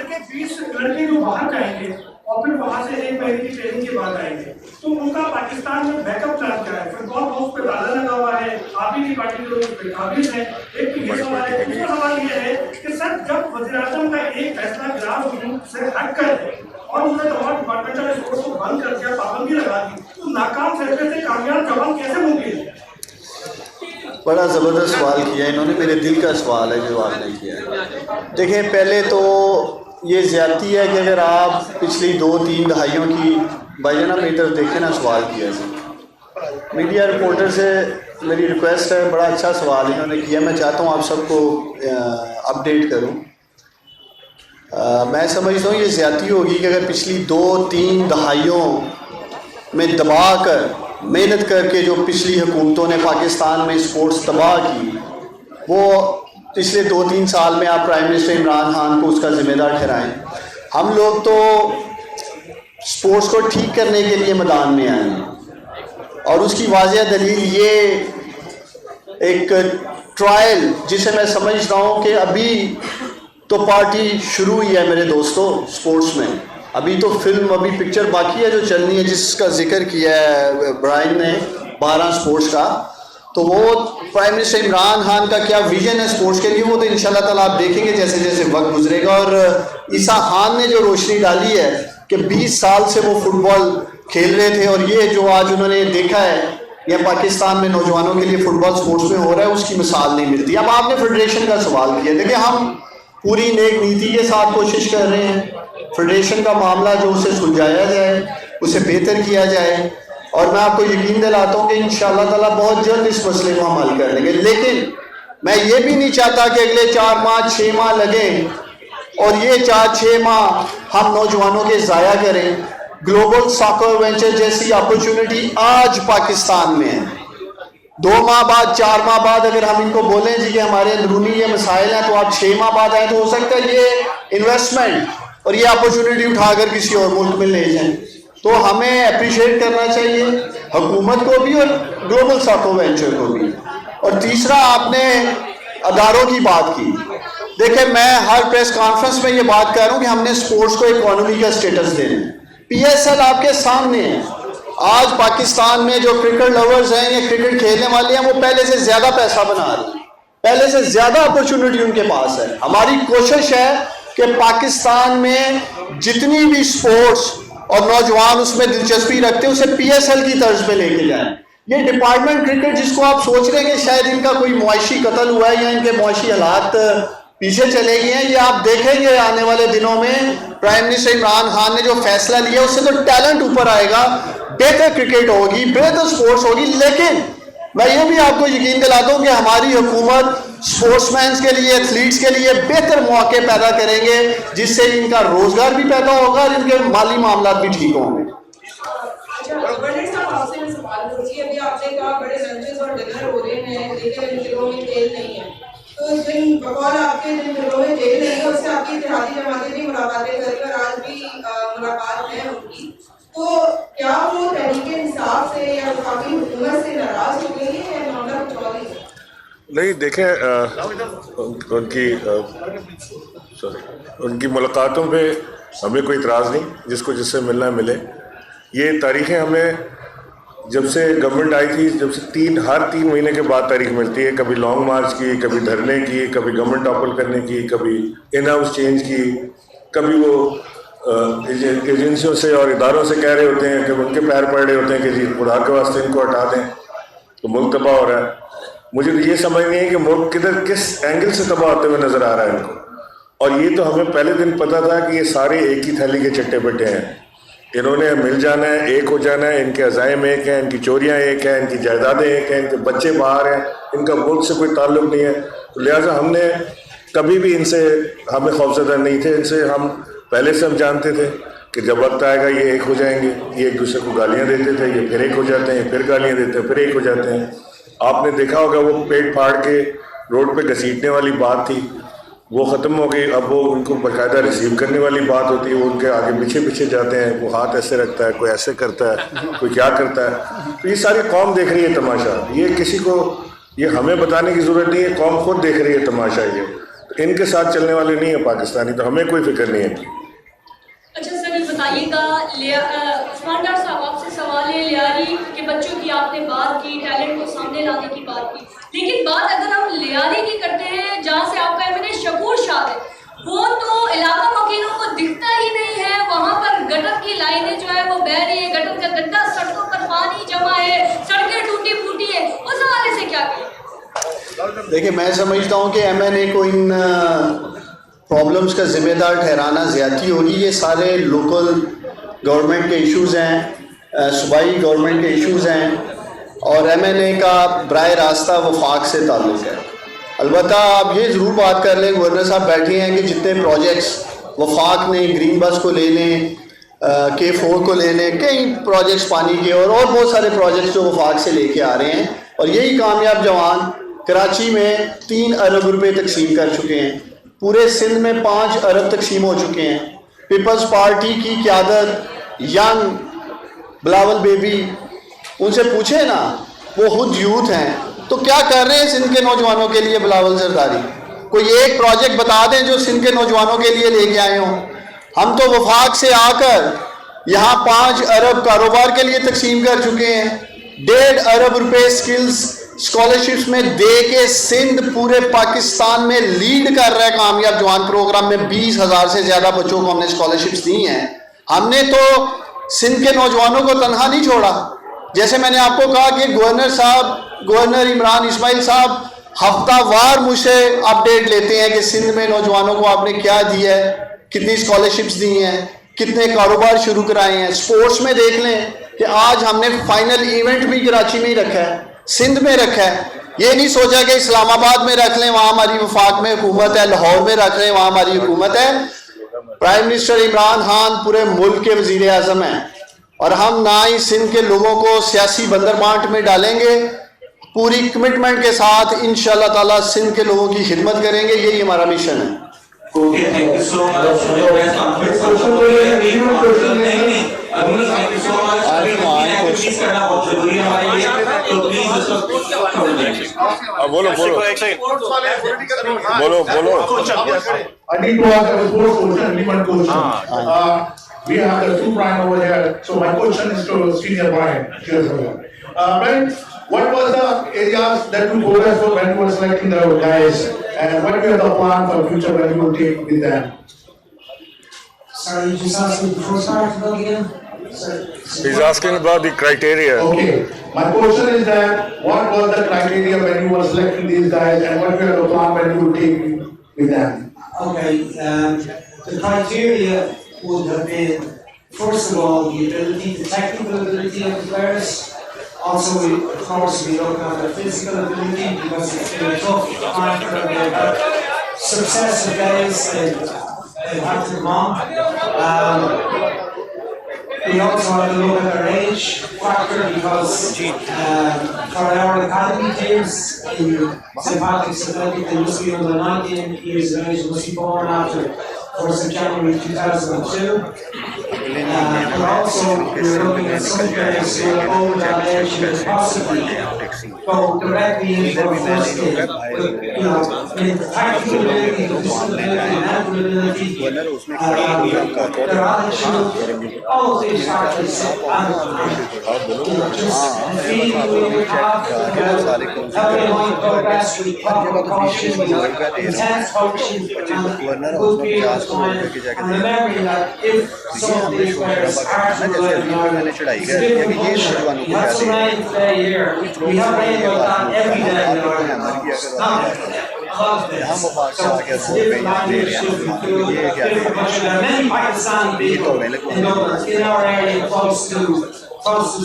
کہ 20 لڑکے جو باہر جائیں گے اور پھر وہاں سے 1 مہینے کی ٹریننگ کے بعد آئیں گے, تو ان کا پاکستان میں بیک اپ پلان کیا ہے؟ فٹ بال ہاؤس پہ تازہ لگا ہوا ہے, آپ ہی کی پارٹی کے لوگ اس پہ قابل ہیں. ایک تو یہ سوال ہے. دوسرا سوال یہ ہے کہ سر جب وزیر اعظم کا ایک فیصلہ خلاف حکومت سے ہٹ کر ہے اور انہوں نے تمام ڈپارٹمنٹل اسپورٹس کو بند کر دیا, پابندی لگا دی, تو ناکام فیصلے سے کامیاب جوان کیسے ممکن ہے؟ بڑا زبردست سوال کیا انہوں نے, میرے دل کا سوال ہے جو آپ نے کیا ہے. دیکھیں پہلے تو یہ زیادتی ہے کہ اگر آپ پچھلی 2-3 دہائیوں کی بھائی جانا میری طرف دیکھیں نا سوال کیا ہے. میڈیا رپورٹر سے میری ریکویسٹ ہے, بڑا اچھا سوال انہوں نے کیا, میں چاہتا ہوں آپ سب کو اپڈیٹ کروں. میں سمجھتا ہوں یہ زیادتی ہوگی کہ اگر پچھلی 2-3 دہائیوں میں دبا کر محنت کر کے جو پچھلی حکومتوں نے پاکستان میں اسپورٹس تباہ کی, وہ پچھلے 2-3 سال میں آپ پرائم منسٹر عمران خان کو اس کا ذمہ دار ٹھہرائیں. ہم لوگ تو اسپورٹس کو ٹھیک کرنے کے لیے میدان میں آئے ہیں, اور اس کی واضح دلیل یہ ایک ٹرائل جسے میں سمجھتا ہوں کہ ابھی تو پارٹی شروع ہوئی ہے میرے دوستوں اسپورٹس میں, ابھی تو فلم ابھی پکچر باقی ہے جو چلنی ہے, جس کا ذکر کیا ہے برائن نے 12 اسپورٹس کا. تو وہ پرائم منسٹر عمران خان کا کیا ویژن ہے اسپورٹس کے لیے, وہ تو انشاءاللہ تعالیٰ آپ دیکھیں گے جیسے جیسے وقت گزرے گا. اور عیسیٰ خان نے جو روشنی ڈالی ہے کہ 20 سال سے وہ فٹ بال کھیل رہے تھے, اور یہ جو آج انہوں نے دیکھا ہے یہ پاکستان میں نوجوانوں کے لیے فٹ بال اسپورٹس میں ہو رہا ہے, اس کی مثال نہیں ملتی. اب آپ نے فیڈریشن کا سوال کیا, دیکھیں ہم پوری نیک نیتی کے ساتھ کوشش کر رہے ہیں فیڈریشن کا معاملہ جو اسے سلجھایا جائے, اسے بہتر کیا جائے, اور میں آپ کو یقین دلاتا ہوں کہ انشاءاللہ تعالیٰ بہت جلد اس مسئلے کو ہم حل کر لیں گے. لیکن میں یہ بھی نہیں چاہتا کہ اگلے 4 ماہ 6 ماہ لگیں اور یہ 4-6 ماہ ہم نوجوانوں کے ضائع کریں. گلوبل ساکر وینچر جیسی اپرچونٹی آج پاکستان میں ہے. 2 ماہ بعد 4 ماہ بعد اگر ہم ان کو بولیں جی کہ ہمارے اندرونی یہ مسائل ہیں تو آپ 6 ماہ بعد آئیں, تو ہو سکتا ہے یہ انویسٹمنٹ اور یہ اپرچونٹی اٹھا کر کسی اور ملک میں لے جائیں. تو ہمیں اپریشیٹ کرنا چاہیے حکومت کو بھی اور گلوبل ساکر وینچر کو بھی. اور تیسرا آپ نے اداروں کی بات کی. دیکھیں میں ہر پریس کانفرنس میں یہ بات کر رہا ہوں کہ ہم نے اسپورٹس کو اکانومی کا اسٹیٹس دینا ہے. پی ایس ایل آپ کے سامنے ہے. آج پاکستان میں جو کرکٹ لورز ہیں یا کرکٹ کھیلنے والے ہیں وہ پہلے سے زیادہ پیسہ بنا رہے ہیں, پہلے سے زیادہ اپرچونٹی ان کے پاس ہے. ہماری کوشش ہے کہ پاکستان میں جتنی بھی اسپورٹس اور نوجوان اس میں دلچسپی رکھتے ہیں اسے پی ایس ایل کی طرز پہ لے کے جائیں. یہ ڈپارٹمنٹ کرکٹ جس کو آپ سوچ رہے ہیں کہ شاید ان کا کوئی معاشی قتل ہوا ہے یا ان کے معاشی حالات پیچھے چلے گئے ہیں, یہ آپ دیکھیں گے آنے والے دنوں میں پرائم منسٹر عمران خان نے جو فیصلہ لیا اس سے تو ٹیلنٹ اوپر آئے گا, بہتر کرکٹ ہوگی, بہتر سپورٹس ہوگی. لیکن میں یہ بھی آپ کو یقین دلاتا ہوں کہ ہماری حکومت سپورٹس مینس کے لیے, ایتھلیٹس کے لیے بہتر مواقع پیدا کریں گے جس سے ان کا روزگار بھی پیدا ہوگا اور ان کے مالی معاملات بھی ٹھیک ہوں گے. تو جن بقول آپ کے جن جگہوں میں جیل نہیں ہے اس سے آپ کی اتحادی جماعتیں بھی ملاقاتیں کر کر آج بھی ملاقات ہے ان کی, تو کیا وہ تحریک انصاف سے یا وفاقی حکومت سے ناراض ہو گئی ہے یا معاملہ کچھ اور ہی ہے؟ نہیں دیکھیں ان کی ملاقاتوں پہ ہمیں کوئی اعتراض نہیں, جس کو جس سے ملنا ہے ملے. یہ تاریخیں ہمیں جب سے گورنمنٹ آئی تھی, جب سے ہر 3 مہینے کے بعد تاریخ ملتی ہے. کبھی لانگ مارچ کی, کبھی دھرنے کی, کبھی گورنمنٹ ٹاپل کرنے کی, کبھی ان ہاؤس چینج کی, کبھی وہ ایجنسیوں سے اور اداروں سے کہہ رہے ہوتے ہیں کہ ان کے پیر پڑ رہے ہوتے ہیں کہ جی خدا کے واسطے ان کو ہٹا دیں تو ملک تباہ ہو رہا ہے. مجھے تو یہ سمجھ نہیں ہے کہ ملک کس اینگل سے تباہ ہوتے ہوئے نظر آ رہا ہے ان کو. اور یہ تو ہمیں پہلے دن پتہ تھا کہ یہ سارے ایک ہی تھیلی کے چٹے بٹے ہیں, انہوں نے مل جانا ہے, ایک ہو جانا ہے. ان کے عزائم ایک ہیں, ان کی چوریاں ایک ہیں, ان کی جائیدادیں ایک ہیں, ان کے بچے باہر ہیں, ان کا ملک سے کوئی تعلق نہیں ہے. تو لہٰذا ہم نے کبھی بھی ان سے ہمیں خوفزدہ نہیں تھے. ان سے ہم پہلے سے ہم جانتے تھے کہ جب وقت آئے گا یہ ایک ہو جائیں گے. یہ ایک دوسرے کو گالیاں دیتے تھے, یہ پھر ایک ہو جاتے ہیں, پھر گالیاں دیتے ہیں, پھر ایک ہو جاتے ہیں. آپ نے دیکھا ہوگا وہ پیٹ پھاڑ کے روڈ پہ گھسیٹنے والی بات تھی, وہ ختم ہو گئی. اب وہ ان کو باقاعدہ ریسیو کرنے والی بات ہوتی ہے. وہ ان کے آگے پیچھے پیچھے جاتے ہیں, وہ ہاتھ ایسے رکھتا ہے, کوئی ایسے کرتا ہے, کوئی کیا کرتا ہے. تو یہ ساری قوم دیکھ رہی ہے تماشا. یہ کسی کو یہ ہمیں بتانے کی ضرورت نہیں ہے, قوم خود دیکھ رہی ہے تماشا. یہ تو ان کے ساتھ چلنے والے نہیں ہیں پاکستانی، تو ہمیں کوئی فکر نہیں ہے. اچھا سر، یہ بتائیے گا عثمان ڈاکٹر صاحب آپ سے سوال ہے، لیاری کے بچوں کی آپ نے بات کی، ٹیلنٹ کو سامنے لانے کی بات کی، لیکن بات اگر ہم لیاری کی کرتے ہیں جہاں سے آپ کا ایم این اے شکور شاہ ہے، وہ تو علاقہ مکینوں کو دکھتا ہی نہیں ہے، وہاں پر گٹر کی لائنیں جو ہے وہ بہ رہی ہے، گٹر کا گڈھا، سڑکوں پر پانی جمع ہے، سڑکیں ٹوٹی پھوٹی ہے، اس حوالے سے کیا کہیں؟ دیکھیں میں سمجھتا ہوں کہ ایم این اے کو ان پرابلمس کا ذمہ دار ٹھہرانا زیادتی ہوگی. یہ سارے لوکل گورنمنٹ کے ایشوز ہیں، صوبائی گورنمنٹ کے ایشوز ہیں، اور ایم این اے کا براہ راستہ وفاق سے تعلق ہے. البتہ آپ یہ ضرور بات کر لیں، گورنر صاحب بیٹھے ہیں، کہ جتنے پروجیکٹس وفاق نے، گرین بس کو لے لیں، K4 کو لے لیں، کئی پروجیکٹس پانی کے اور بہت سارے پروجیکٹس جو وفاق سے لے کے آ رہے ہیں. اور یہی کامیاب جوان کراچی میں 3 ارب روپے تقسیم کر چکے ہیں، پورے سندھ میں 5 ارب تقسیم ہو چکے ہیں. پیپلز پارٹی کی قیادت ینگ بلاول بیبی، ان سے پوچھیں نا، وہ خود یوتھ ہیں، تو کیا کر رہے ہیں سندھ کے نوجوانوں کے لیے بلاول زرداری؟ کوئی ایک پروجیکٹ بتا دیں جو سندھ کے نوجوانوں کے لیے لے کے آئے ہوں. ہم تو وفاق سے آ کر یہاں 5 ارب کاروبار کے لیے تقسیم کر چکے ہیں، 1.5 ارب روپے سکلز اسکالرشپس میں دے کے سندھ پورے پاکستان میں لیڈ کر رہا ہے. کامیاب جوان پروگرام میں 20,000 سے زیادہ بچوں کو ہم نے اسکالرشپس دی ہیں. ہم نے تو سندھ کے نوجوانوں کو تنہا نہیں چھوڑا. جیسے میں نے آپ کو کہا کہ گورنر عمران اسماعیل صاحب ہفتہ وار مجھ سے اپڈیٹ لیتے ہیں کہ سندھ میں نوجوانوں کو آپ نے کیا دیا ہے، کتنی اسکالرشپس دی ہیں، کتنے کاروبار شروع کرائے ہیں. سپورٹس میں دیکھ لیں کہ آج ہم نے فائنل ایونٹ بھی کراچی میں ہی رکھا ہے، سندھ میں رکھا ہے. یہ نہیں سوچا کہ اسلام آباد میں رکھ لیں، وہاں ہماری وفاق میں حکومت ہے، لاہور میں رکھ لیں، وہاں ہماری حکومت ہے. پرائم منسٹر عمران خان پورے ملک کے وزیر اعظم ہیں، اور ہم نہ ہی سندھ کے لوگوں کو سیاسی بندر بانٹ میں ڈالیں گے. پوری کمٹمنٹ کے ساتھ انشاءاللہ تعالیٰ سندھ کے لوگوں کی خدمت کریں گے. یہی ہمارا مشن ہے. Okay, thank you so much. بولو بولو بولو بولو. I need to ask a fourth question, one question. We have the 2 Brian over here, so my question is to Senior Brian. Brian, what was the areas that you focused on when you were selecting the guys, and what were the plan for future when you will take with them? Sorry, you just asked me the first part again? He's asking about the criteria. Okay, my question is that what was the criteria when you were selecting these guys, and what were the plan when you will take with them? Okay, the criteria would have been, first of all, the ability, the technical ability of the players. Also, of course, we look at the physical ability, because it's been a tough time for them. Successive days, they've had to come on. We also have to look at their age factor, because for our academy teams in St. Patrick's Athletic, they must be under 19 years of age, must be born after 1st of January 2002. But also we're looking at some players who are over that age who could possibly go directly into our first game. But, you know, in tactical ability, physical ability, mental ability, their attitude, all of these factors, and just the feeling we would have, helping them on progress with proper coaching, intense coaching, and good period of time, and remembering that if some of these players are to play now, it's a bit of a bullshit. We have some rain today here. We have rain like that every day in Ireland. A lot of days. So it's a different language, different food, different culture. There are many Pakistani people in Dublin, in our area, close to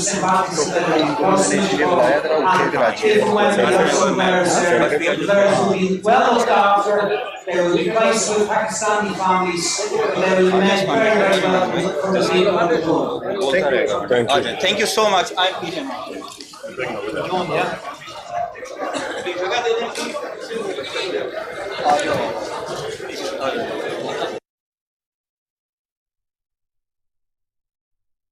St. Patrick's Day, close to Liverpool. And if and when we have some players there, the players will be well looked after. They will be placed with Pakistani families. They will remain very, very welcome for the people of the club. Thank you. Thank you so much. I'm Peter. Yeah.